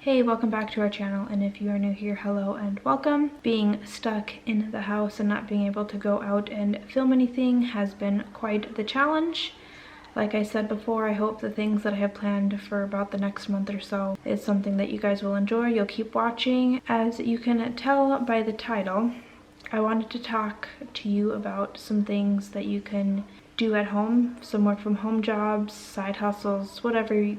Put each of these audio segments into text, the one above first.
Hey, welcome back to our channel, and if you are new here, hello and welcome. Being stuck in the house and not being able to go out and film anything has been quite the challenge. Like I said before, I hope the things that I have planned for about the next month or so is something that you guys will enjoy. You'll keep watching. As you can tell by the title, I wanted to talk to you about some things that you can do at home, some work from home jobs, side hustles, whatever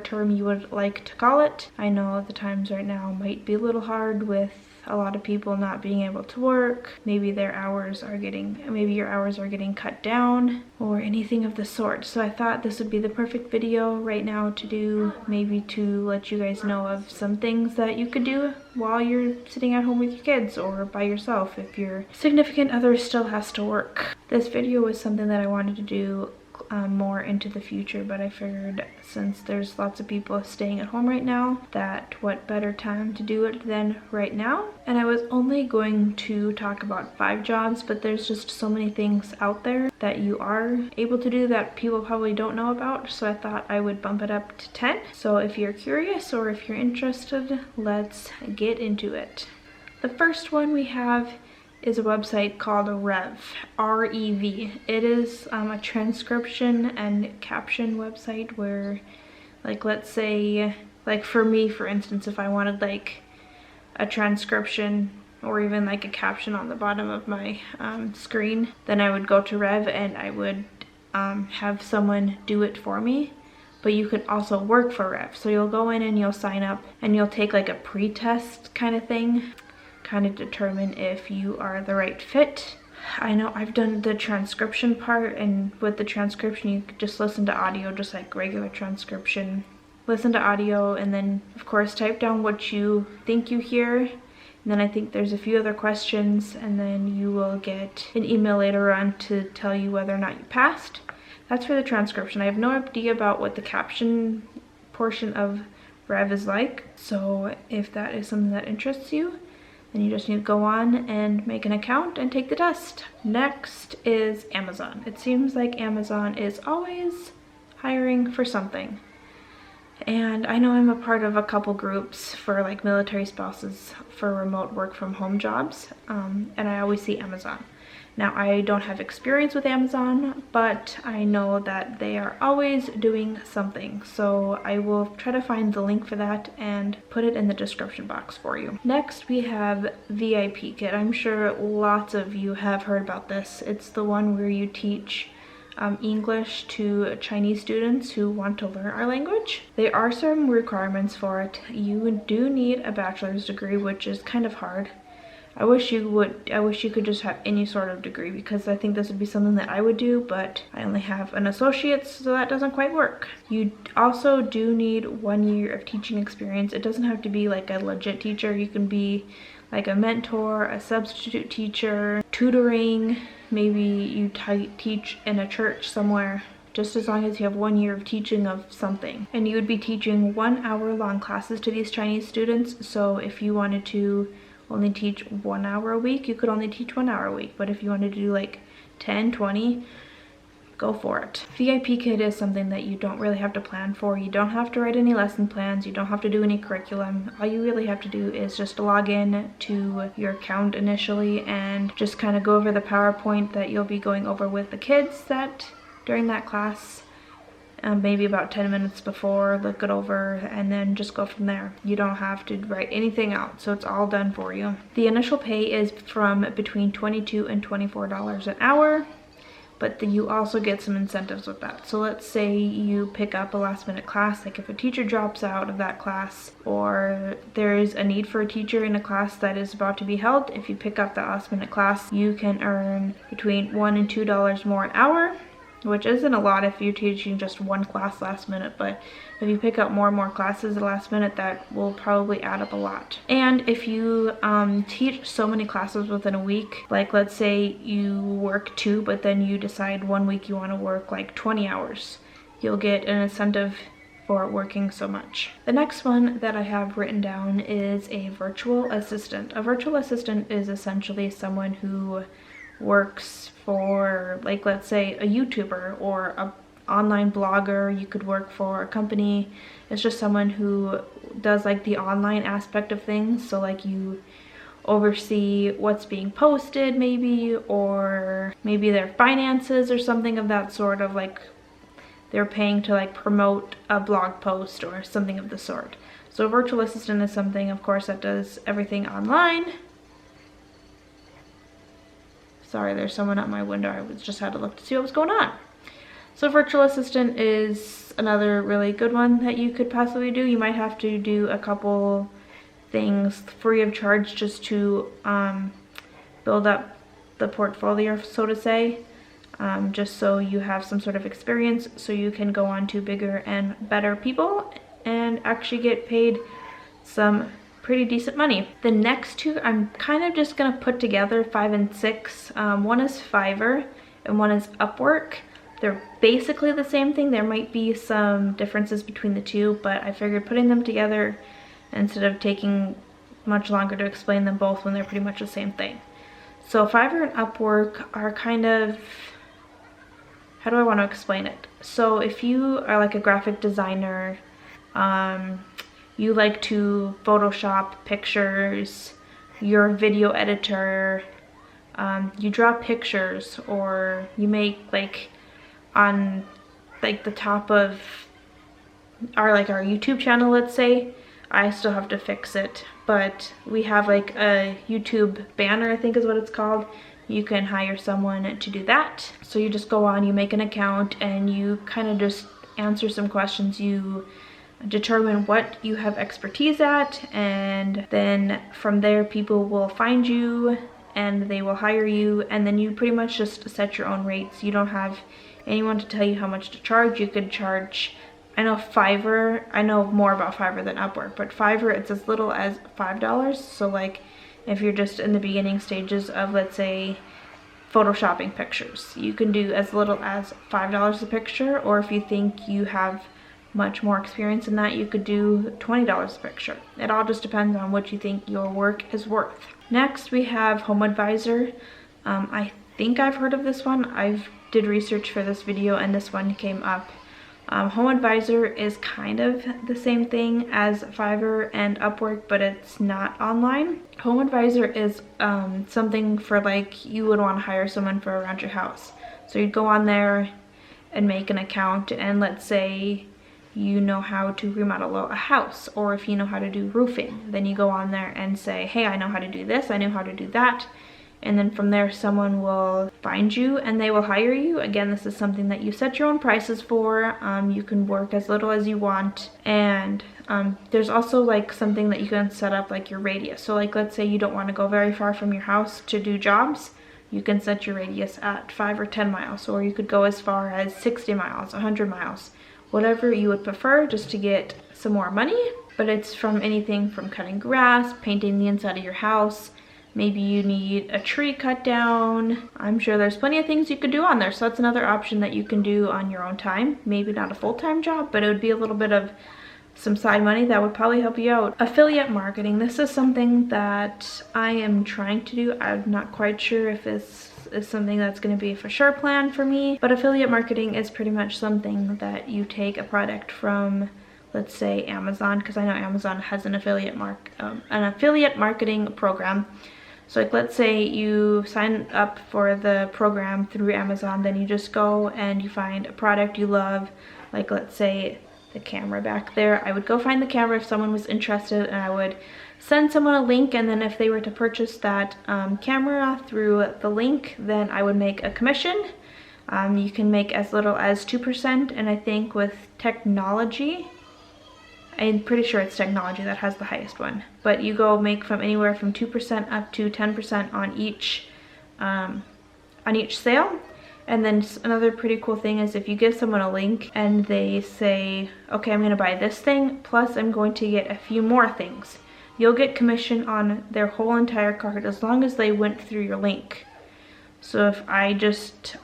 term you would like to call it. I know the times right now might be a little hard with a lot of people not being able to work. Maybe your hours are getting cut down or anything of the sort. So I thought this would be the perfect video right now to do, maybe to let you guys know of some things that you could do while you're sitting at home with your kids or by yourself if your significant other still has to work. This video was something that I wanted to do more into the future, but I figured since there's lots of people staying at home right now, that what better time to do it than right now. And I was only going to talk about 5 jobs, but there's just so many things out there that you are able to do that people probably don't know about, so I thought I would bump it up to 10. So if you're curious or if you're interested, let's get into it. The first one we have is a website called Rev, R-E-V. It is a transcription and caption website where, like, let's say, like for me, for instance, if I wanted like a transcription or even like a caption on the bottom of my screen, then I would go to Rev and I would have someone do it for me. But you could also work for Rev. So you'll go in and you'll sign up and you'll take like a pre-test kind of thing, kind of determine if you are the right fit. I know I've done the transcription part, and with the transcription you could just listen to audio just like regular transcription. Listen to audio and then of course type down what you think you hear, and then I think there's a few other questions, and then you will get an email later on to tell you whether or not you passed. That's for the transcription. I have no idea about what the caption portion of Rev is like, so if that is something that interests you, then you just need to go on and make an account and take the test. Next is Amazon. It seems like Amazon is always hiring for something. And I know I'm a part of a couple groups for like military spouses for remote work from home jobs, and I always see Amazon. Now, I don't have experience with Amazon, but I know that they are always doing something. So I will try to find the link for that and put it in the description box for you. Next, we have VIP Kit. I'm sure lots of you have heard about this. It's the one where you teach English to Chinese students who want to learn our language. There are some requirements for it. You do need a bachelor's degree, which is kind of hard. I wish you could just have any sort of degree, because I think this would be something that I would do, but I only have an associate's, so that doesn't quite work. You also do need 1 year of teaching experience. It doesn't have to be like a legit teacher. You can be like a mentor, a substitute teacher, tutoring, maybe you teach in a church somewhere, just as long as you have 1 year of teaching of something. And you would be teaching 1 hour long classes to these Chinese students, so if you wanted to only teach 1 hour a week, you could only teach 1 hour a week. But if you wanted to do like 10, 20, go for it. VIP Kit is something that you don't really have to plan for. You don't have to write any lesson plans. You don't have to do any curriculum. All you really have to do is just log in to your account initially and just kind of go over the PowerPoint that you'll be going over with the kids during that class. Maybe about 10 minutes before, look it over, and then just go from there. You don't have to write anything out, so it's all done for you. The initial pay is from between $22 and $24 an hour, but then you also get some incentives with that. So let's say you pick up a last minute class, like if a teacher drops out of that class, or there's a need for a teacher in a class that is about to be held. If you pick up that last minute class, you can earn between $1 and $2 more an hour, which isn't a lot if you're teaching just one class last minute, but if you pick up more and more classes at the last minute, that will probably add up a lot. And if you teach so many classes within a week, like let's say you work 2, but then you decide 1 week you want to work like 20 hours, you'll get an incentive for working so much. The next one that I have written down is a virtual assistant. A virtual assistant is essentially someone who works for, like, let's say a YouTuber or online blogger. You could work for a company. It's just someone who does like the online aspect of things. So like you oversee what's being posted maybe, or maybe their finances or something of that sort, of like they're paying to like promote a blog post or something of the sort. So a virtual assistant is something, of course, that does everything online. Sorry, there's someone at my window. I just had to look to see what was going on. So virtual assistant is another really good one that you could possibly do. You might have to do a couple things free of charge just to build up the portfolio, so to say, just so you have some sort of experience so you can go on to bigger and better people and actually get paid some pretty decent money. The next two I'm kind of just gonna put together, 5 and 6. One is Fiverr and one is UpWork. They're basically the same thing. There might be some differences between the two, but I figured putting them together instead of taking much longer to explain them both when they're pretty much the same thing. So Fiverr and Upwork are kind of, how do I want to explain it? So if you are like a graphic designer, you like to Photoshop pictures, you're a video editor, you draw pictures, or you make like on like the top of our YouTube channel, let's say. I still have to fix it, but we have like a YouTube banner, I think is what it's called. You can hire someone to do that. So you just go on, you make an account, and you kind of just answer some questions. You determine what you have expertise at, and then from there people will find you and they will hire you, and then you pretty much just set your own rates. You don't have anyone to tell you how much to charge. You could charge, I know Fiverr, I know more about Fiverr than Upwork, but Fiverr, it's as little as $5. So like if you're just in the beginning stages of, let's say, photoshopping pictures, you can do as little as $5 a picture, or if you think you have much more experience in that, you could do $20 a picture. It all just depends on what you think your work is worth. Next we have HomeAdvisor. I think I've heard of this one. I did research for this video and this one came up. HomeAdvisor is kind of the same thing as Fiverr and Upwork, but it's not online. HomeAdvisor is something for like you would want to hire someone for around your house. So you'd go on there and make an account, and let's say you know how to remodel a house, or if you know how to do roofing, then you go on there and say, hey, I know how to do this, I know how to do that. And then from there someone will find you and they will hire you. Again, this is something that you set your own prices for. You can work as little as you want, and there's also like something that you can set up, like your radius. So like let's say you don't want to go very far from your house to do jobs, you can set your radius at 5 or 10 miles, or you could go as far as 60 miles, 100 miles, whatever you would prefer, just to get some more money. But it's from anything from cutting grass, painting the inside of your house. Maybe you need a tree cut down. I'm sure there's plenty of things you could do on there. So that's another option that you can do on your own time. Maybe not a full-time job, but it would be a little bit of some side money that would probably help you out. Affiliate marketing. This is something that I am trying to do. I'm not quite sure if this is something that's going to be for sure plan for me, but affiliate marketing is pretty much something that you take a product from, let's say, Amazon, because I know Amazon has an affiliate marketing program. So like let's say you sign up for the program through Amazon, then you just go and you find a product you love, like let's say the camera back there. I would go find the camera if someone was interested, and I would send someone a link, and then if they were to purchase that camera through the link, then I would make a commission. You can make as little as 2%, and I think with technology, I'm pretty sure it's technology that has the highest one, but you go make from anywhere from 2% up to 10% on each sale. And then another pretty cool thing is if you give someone a link and they say, okay, I'm gonna buy this thing, plus I'm going to get a few more things, you'll get commission on their whole entire cart as long as they went through your link. So if I just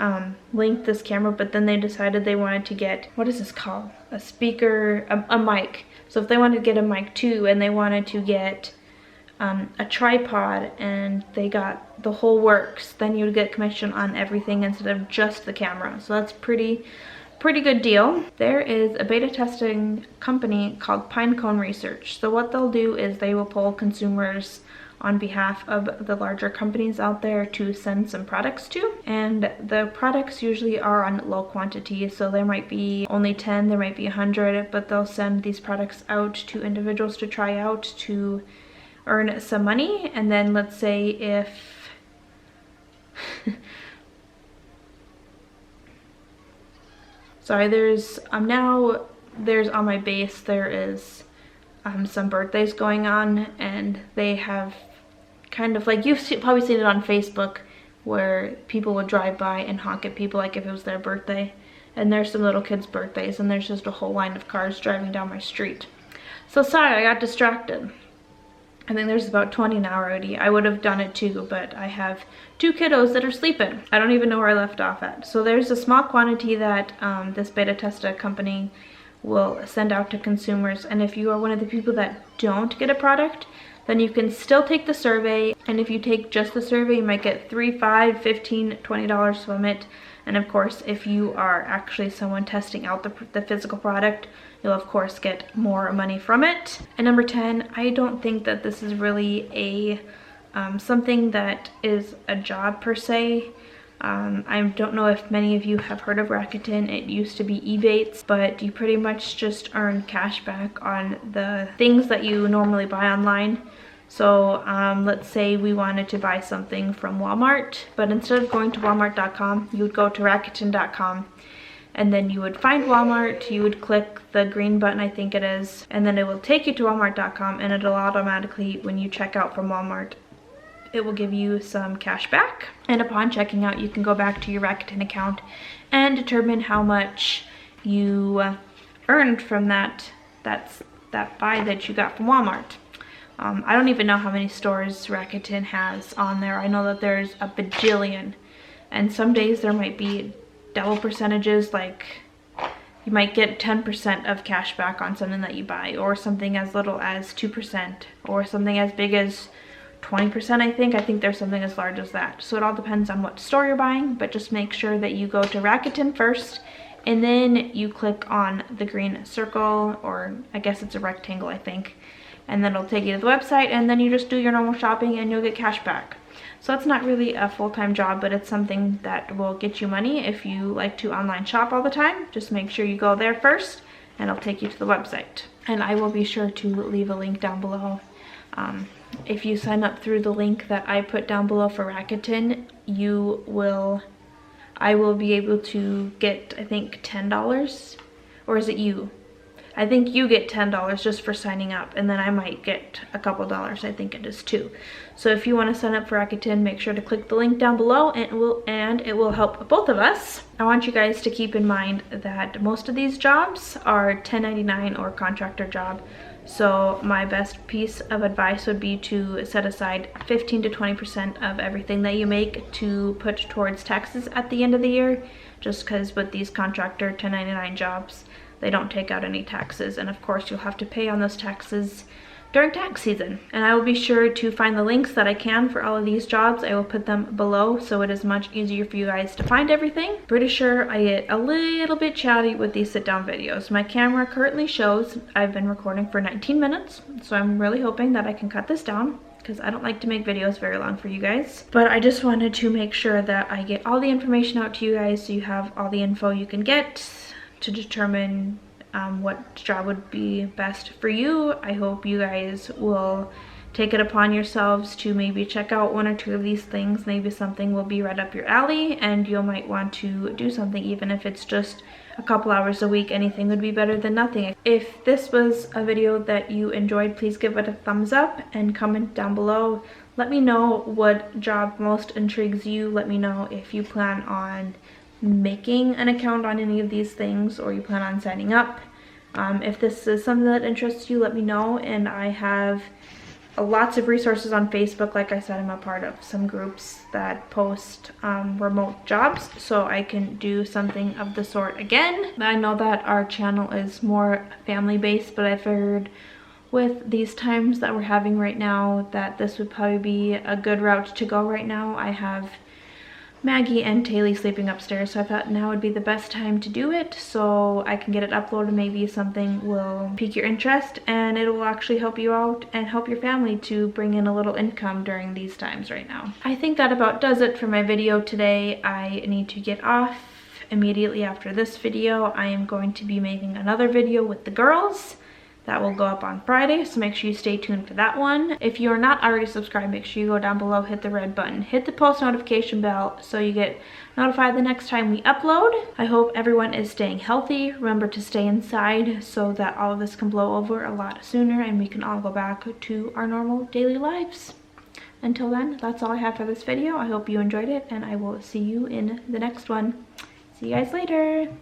linked this camera, but then they decided they wanted to get, what is this called? A speaker, a mic. So if they wanted to get a mic too, and they wanted to get a tripod, and they got the whole works, then you would get commission on everything instead of just the camera. So that's pretty pretty good deal. There is a beta testing company called Pinecone Research. So what they'll do is they will poll consumers on behalf of the larger companies out there to send some products to. And the products usually are on low quantity, so there might be only 10, there might be 100, but they'll send these products out to individuals to try out to earn some money. And then let's say if sorry, there's on my base there is some birthdays going on, and they have kind of like, you've probably seen it on Facebook where people would drive by and honk at people like if it was their birthday. And there's some little kids' birthdays, and there's just a whole line of cars driving down my street. So sorry, I got distracted. I think there's about 20 now already. I would have done it too, but I have 2 kiddos that are sleeping. I don't even know where I left off at. So there's a small quantity that this beta tester company will send out to consumers. And if you are one of the people that don't get a product, then you can still take the survey. And if you take just the survey, you might get $3, $5, $15, $20 from it. And of course, if you are actually someone testing out the physical product, you'll of course get more money from it. And number 10, I don't think that this is really a something that is a job per se. I don't know if many of you have heard of Rakuten. It used to be Ebates, but you pretty much just earn cash back on the things that you normally buy online. So let's say we wanted to buy something from Walmart, but instead of going to walmart.com, you would go to rakuten.com, and then you would find Walmart, you would click the green button, I think it is, and then it will take you to walmart.com, and it'll automatically, when you check out from Walmart, it will give you some cash back. And upon checking out, you can go back to your Rakuten account and determine how much you earned from that buy that you got from Walmart. I don't even know how many stores Rakuten has on there. I know that there's a bajillion, and some days there might be double percentages, like you might get 10% of cash back on something that you buy, or something as little as 2%, or something as big as 20%, I think there's something as large as that. So it all depends on what store you're buying, but just make sure that you go to Rakuten first, and then you click on the green circle, or I guess it's a rectangle, I think, and then it'll take you to the website, and then you just do your normal shopping and you'll get cash back. So it's not really a full-time job, but it's something that will get you money if you like to online shop all the time. Just make sure you go there first, and it'll take you to the website. And I will be sure to leave a link down below. If you sign up through the link that I put down below for Rakuten, I will be able to get, I think, $10, or is it you? I think you get $10 just for signing up, and then I might get a couple dollars. I think it is too. So if you want to sign up for Rakuten, make sure to click the link down below, and it will help both of us. I want you guys to keep in mind that most of these jobs are 1099 or contractor job. So my best piece of advice would be to set aside 15 to 20% of everything that you make to put towards taxes at the end of the year, just because with these contractor 1099 jobs, they don't take out any taxes, and of course you'll have to pay on those taxes during tax season. And I will be sure to find the links that I can for all of these jobs. I will put them below so it is much easier for you guys to find everything. Pretty sure I get a little bit chatty with these sit down videos. My camera currently shows I've been recording for 19 minutes, so I'm really hoping that I can cut this down, because I don't like to make videos very long for you guys. But I just wanted to make sure that I get all the information out to you guys, so you have all the info you can get to determine what job would be best for you. I hope you guys will take it upon yourselves to maybe check out 1 or 2 of these things. Maybe something will be right up your alley, and you might want to do something, even if it's just a couple hours a week. Anything would be better than nothing. If this was a video that you enjoyed, please give it a thumbs up and comment down below. Let me know what job most intrigues you. Let me know if you plan on making an account on any of these things, or you plan on signing up. If this is something that interests you, let me know. And I have lots of resources on Facebook. Like I said, I'm a part of some groups that post remote jobs, so I can do something of the sort again. I know that our channel is more family based, but I figured with these times that we're having right now that this would probably be a good route to go right now. I have Maggie and Taylor sleeping upstairs, so I thought now would be the best time to do it so I can get it uploaded. Maybe something will pique your interest and it will actually help you out and help your family to bring in a little income during these times right now. I think that about does it for my video today. I need to get off immediately after this video. I am going to be making another video with the girls. That will go up on Friday, so make sure you stay tuned for that one. If you are not already subscribed, make sure you go down below, hit the red button, hit the post notification bell so you get notified the next time we upload. I hope everyone is staying healthy. Remember to stay inside so that all of this can blow over a lot sooner and we can all go back to our normal daily lives. Until then, that's all I have for this video. I hope you enjoyed it and I will see you in the next one. See you guys later.